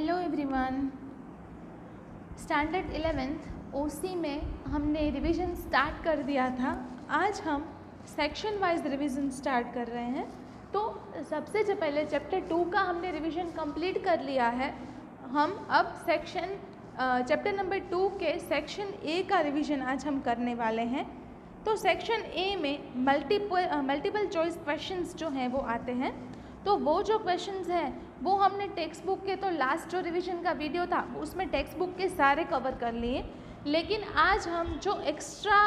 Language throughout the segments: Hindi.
Hello everyone. स्टैंडर्ड 11th ओसी में हमने रिवीजन स्टार्ट कर दिया था। आज हम सेक्शन वाइज रिवीजन स्टार्ट कर रहे हैं। तो सबसे जो पहले चैप्टर 2 का हमने रिवीजन कंप्लीट कर लिया है। हम अब चैप्टर नंबर 2 के सेक्शन ए का रिवीजन आज हम करने वाले हैं। तो सेक्शन ए में मल्टीपल चॉइस क्वेश्चंस जो हैं वो आते हैं। तो वो जो क्वेश्चंस हैं वो हमने टेक्स्ट बुक के, तो लास्ट जो रिवीजन का वीडियो था उसमें टेक्स्ट बुक के सारे कवर कर लिए, लेकिन आज हम जो एक्स्ट्रा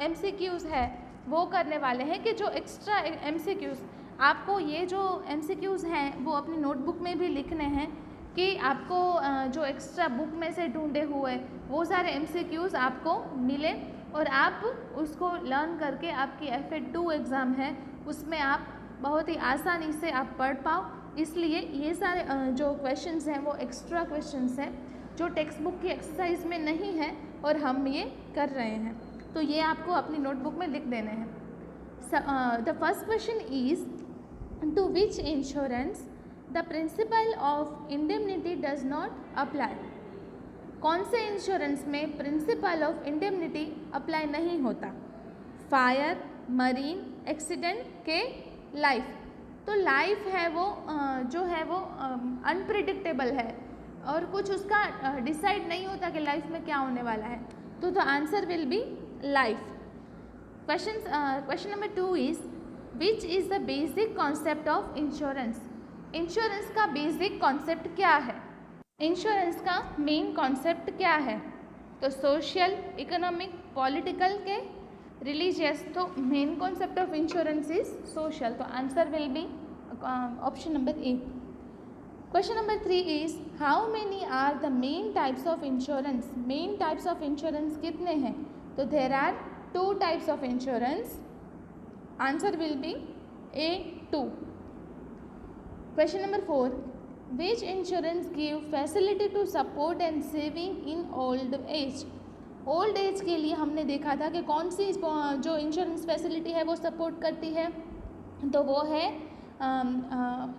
MCQs है वो करने वाले हैं। कि जो एक्स्ट्रा MCQs आपको, ये जो MCQs हैं वो अपनी नोटबुक में भी लिखने हैं कि आपको जो एक्स्ट्रा बुक में से ढूंढे हुए वो सारे MCQs आपको मिले और आप उसको लर्न करके आपकी FA2 एग्ज़ाम है उसमें आप बहुत ही आसानी से आप पढ़ पाओ। इसलिए ये सारे जो क्वेश्चंस हैं वो एक्स्ट्रा क्वेश्चंस हैं जो टेक्स्ट बुक की एक्सरसाइज में नहीं है और हम ये कर रहे हैं। तो ये आपको अपनी नोटबुक में लिख देने हैं। The first question is, to which insurance the principle of indemnity does not apply. कौन से इंश्योरेंस में प्रिंसिपल ऑफ इंडेमनिटी अप्लाई नहीं होता? फायर, मरीन, एक्सीडेंट के लाइफ। तो लाइफ है वो जो है वो अनप्रिडिक्टेबल है और कुछ उसका डिसाइड नहीं होता कि लाइफ में क्या होने वाला है। तो the answer will be life. Question number 2 is, which is the basic concept of insurance. Insurance का बेसिक कॉन्सेप्ट क्या है? इंश्योरेंस का मेन कॉन्सेप्ट क्या है? तो सोशल, इकोनॉमिक, पॉलिटिकल के रिलीजियस। तो main concept of insurance is social. तो answer will be option number A. Question number 3 is, how many are the main types of insurance. Main types of insurance कितने हैं? तो there are 2 types of insurance. Answer will be A2। Question number 4, which insurance give facility to support and saving in old age. Old age के लिए हमने देखा था कि कौन सी जो इंश्योरेंस फैसिलिटी है वो सपोर्ट करती है, तो वो है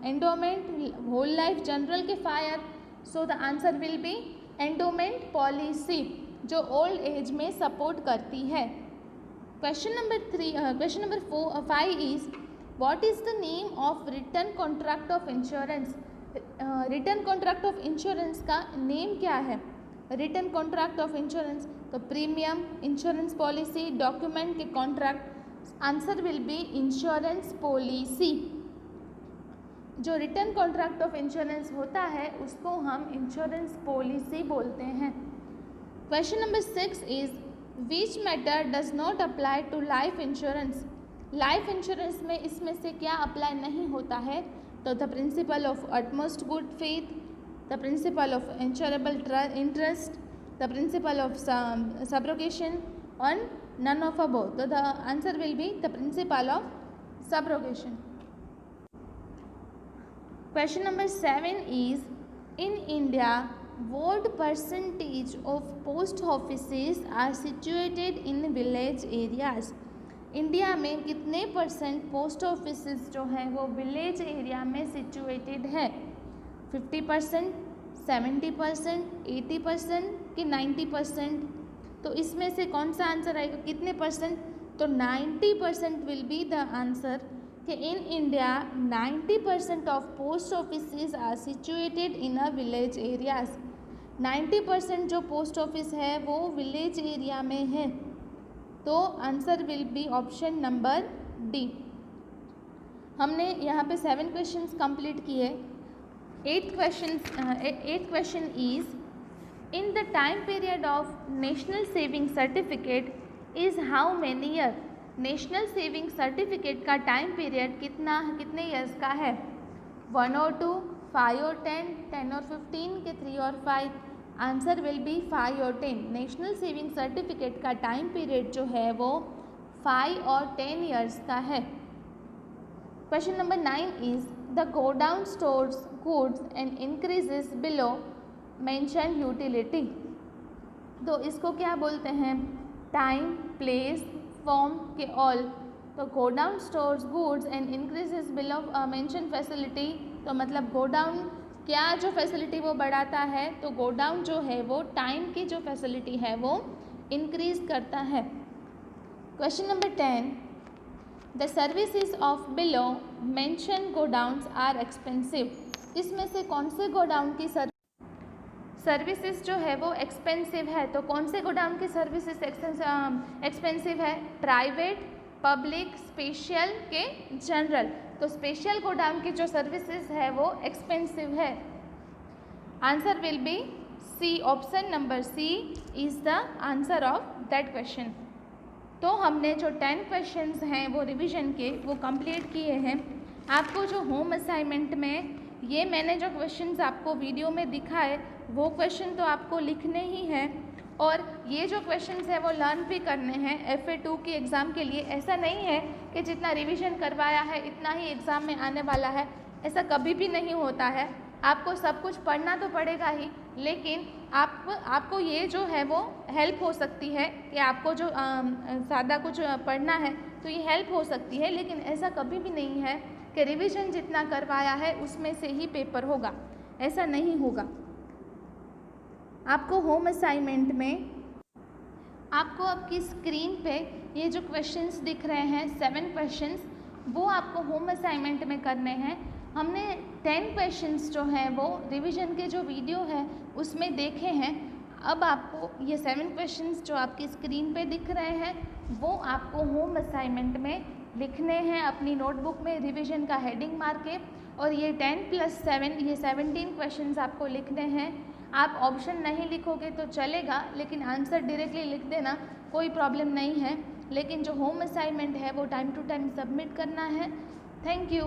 एंडोमेंट, होल लाइफ, जनरल के fire. So the answer will B endowment policy जो ओल्ड एज में सपोर्ट करती है। Question number 5 is, what is the name of return contract of insurance. Return contract of insurance का नेम क्या है? रिटर्न कॉन्ट्रैक्ट ऑफ इंश्योरेंस, तो प्रीमियम, इंश्योरेंस पॉलिसी, डॉक्यूमेंट के contract. Answer will B insurance policy. जो रिटर्न कॉन्ट्रैक्ट ऑफ इंश्योरेंस होता है उसको हम इंश्योरेंस पॉलिसी बोलते हैं। Question number 6 is, which matter does not apply to life insurance. Life insurance में इसमें से क्या अप्लाई नहीं होता है? तो the principle of utmost good faith, the principle of insurable interest, the principle of subrogation, and none of above. So the answer will be the principle of subrogation. Question number 7 is, in India, what percentage of post offices are situated in village areas? India में कितने % पोस्ट ऑफिसेज जो हैं वो विलेज एरिया में सिचुएटेड है? 50%, 70%, 80% कि 90%? तो इसमें से कौन सा आंसर आएगा? कितने %? तो 90% विल बी द आंसर। कि in India 90% of post offices are situated in a village areas. 90% जो पोस्ट ऑफिस है वो विलेज एरिया में है। तो answer will be option number D. हमने यहाँ पे 7 क्वेश्चंस कंप्लीट किए। 8th question is, in the time period of national saving certificate is how many year। National saving certificate का टाइम पीरियड कितने ईयर्स का है? 1 और 2, 5 और 10, 10 और 15 के 3 और 5? आंसर विल बी 5 और 10। नेशनल सेविंग सर्टिफिकेट का टाइम पीरियड जो है वो 5 और 10 ईयर्स का है। Question number 9 is, the go down stores goods and increases below mention utility. तो इसको क्या बोलते हैं? टाइम, प्लेस, फॉर्म के ऑल। तो go down stores goods and increases below mention facility, तो मतलब गो डाउन क्या जो फैसिलिटी वो बढ़ाता है, तो गो डाउन जो है वो टाइम की जो फैसिलिटी है वो इंक्रीज करता है। Question number 10, the services of below mention godowns are expensive. इसमें से कौन से गो डाउन की सर्विसेज जो है वो एक्सपेंसिव है? तो कौन से गो डाउन की सर्विसेज एक्सपेंसिव है? प्राइवेट, पब्लिक, स्पेशल के जनरल। तो स्पेशल गो डाउन की जो सर्विसेज है वो एक्सपेंसिव है। Answer will be C, option number C is the answer of that question. तो हमने जो 10 क्वेश्चंस हैं वो रिवीजन के वो कंप्लीट किए हैं। आपको जो होम असाइनमेंट में ये मैंने जो क्वेश्चंस आपको वीडियो में दिखाए वो क्वेश्चन तो आपको लिखने ही हैं, और ये जो क्वेश्चंस हैं वो लर्न भी करने हैं FA2 की एग्ज़ाम के लिए। ऐसा नहीं है कि जितना रिवीजन करवाया है इतना ही एग्ज़ाम में आने वाला है, ऐसा कभी भी नहीं होता है। आपको सब कुछ पढ़ना तो पड़ेगा ही, लेकिन आपको ये जो है वो हेल्प हो सकती है कि आपको जो सादा कुछ पढ़ना है तो ये हेल्प हो सकती है, लेकिन ऐसा कभी भी नहीं है कि रिवीजन जितना करवाया है उसमें से ही पेपर होगा, ऐसा नहीं होगा। आपको होम असाइनमेंट में आपको आपकी स्क्रीन पे ये जो क्वेश्चंस दिख रहे हैं 7 क्वेश्चंस, वो आपको होम असाइनमेंट में करने हैं। हमने 10 क्वेश्चंस जो हैं वो रिवीजन के जो वीडियो है उसमें देखे हैं। अब आपको ये 7 क्वेश्चंस जो आपकी स्क्रीन पे दिख रहे हैं वो आपको होम असाइनमेंट में लिखने हैं अपनी नोटबुक में रिवीजन का हेडिंग मार के, और ये 10 + 7 ये 17 क्वेश्चंस आपको लिखने हैं। आप ऑप्शन नहीं लिखोगे तो चलेगा, लेकिन आंसर डायरेक्टली लिख देना, कोई प्रॉब्लम नहीं है। लेकिन जो होम असाइनमेंट है वो टाइम टू टाइम सबमिट करना है। Thank you.